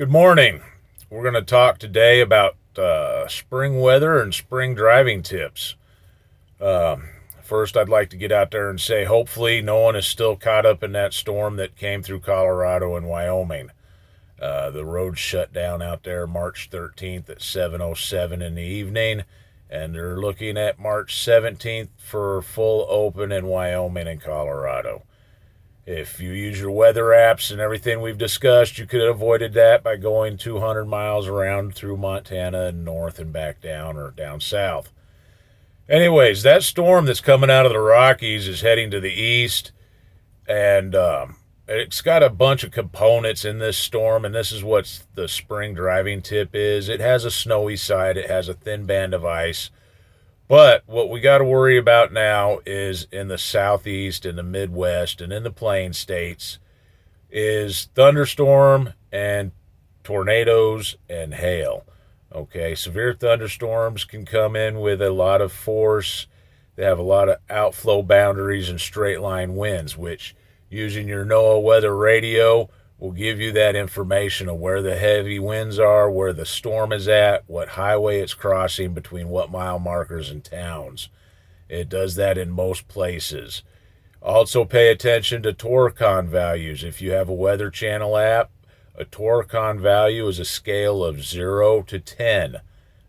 Good morning. We're going to talk today about spring weather and spring driving tips. First, I'd like to get out there and say hopefully no one is still caught up in that storm that came through Colorado and Wyoming. The road shut down out there March 13th at 7:07 in the evening, and they're looking at March 17th for full open in Wyoming and Colorado. If you use your weather apps and everything we've discussed, you could have avoided that by going 200 miles around through Montana and north and back down or down south. Anyways, that storm that's coming out of the Rockies is heading to the east, and it's got a bunch of components in this storm, and this is what the spring driving tip is. It has a snowy side, it has a thin band of ice, but what we got to worry about now is in the southeast, in the Midwest, and in the Plain States is thunderstorm and tornadoes and hail. Okay, severe thunderstorms can come in with a lot of force. They have a lot of outflow boundaries and straight line winds, which using your NOAA weather radio will give you that information of where the heavy winds are, where the storm is at, what highway it's crossing, between what mile markers and towns. It does that in most places. Also pay attention to Torcon values. If you have a Weather Channel app, a Torcon value is a scale of 0 to 10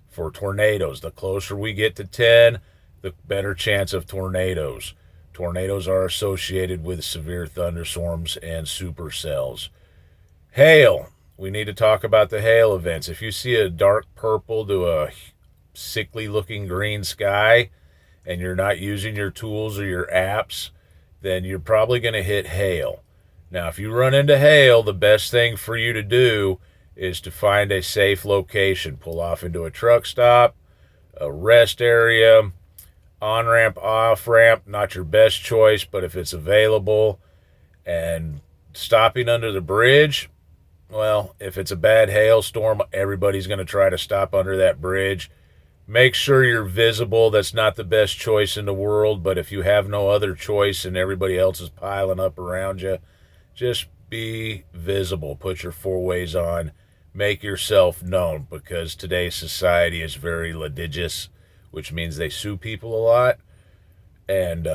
for tornadoes. The closer we get to 10, the better chance of tornadoes. Tornadoes are associated with severe thunderstorms and supercells. Hail. We need to talk about the hail events. If you see a dark purple to a sickly looking green sky and you're not using your tools or your apps, then you're probably going to hit hail. Now, if you run into hail, the best thing for you to do is to find a safe location. Pull off into a truck stop, a rest area, on-ramp, off-ramp, not your best choice, but if it's available. And stopping under the bridge, well, if it's a bad hailstorm, everybody's going to try to stop under that bridge. Make sure you're visible. That's not the best choice in the world, but if you have no other choice and everybody else is piling up around you, just be visible. Put your four-ways on. Make yourself known, because today's society is very litigious, which means they sue people a lot, and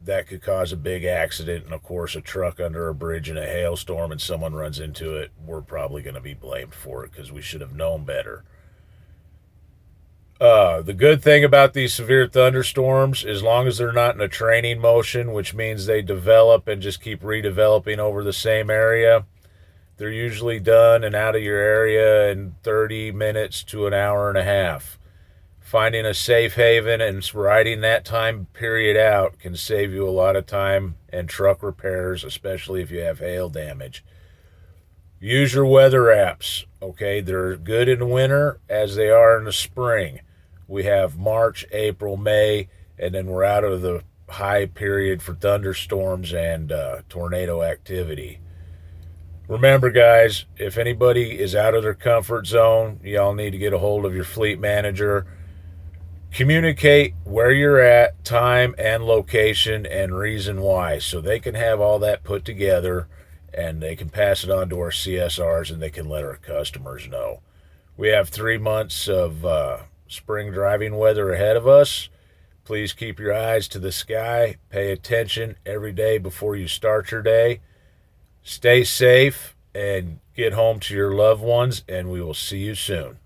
that could cause a big accident. And of course, a truck under a bridge in a hailstorm and someone runs into it, we're probably going to be blamed for it because we should have known better. The good thing about these severe thunderstorms, as long as they're not in a training motion, which means they develop and just keep redeveloping over the same area, they're usually done and out of your area in 30 minutes to an hour and a half. Finding a safe haven and riding that time period out can save you a lot of time and truck repairs, especially if you have hail damage. Use your weather apps, okay? They're good in the winter as they are in the spring. We have March, April, May, and then we're out of the high period for thunderstorms and tornado activity. Remember, guys, if anybody is out of their comfort zone, y'all need to get a hold of your fleet manager. Communicate where you're at, time and location, and reason why, so they can have all that put together and they can pass it on to our CSRs and they can let our customers know. We have 3 months of spring driving weather ahead of us. Please keep your eyes to the sky. Pay attention every day before you start your day. Stay safe and get home to your loved ones, and we will see you soon.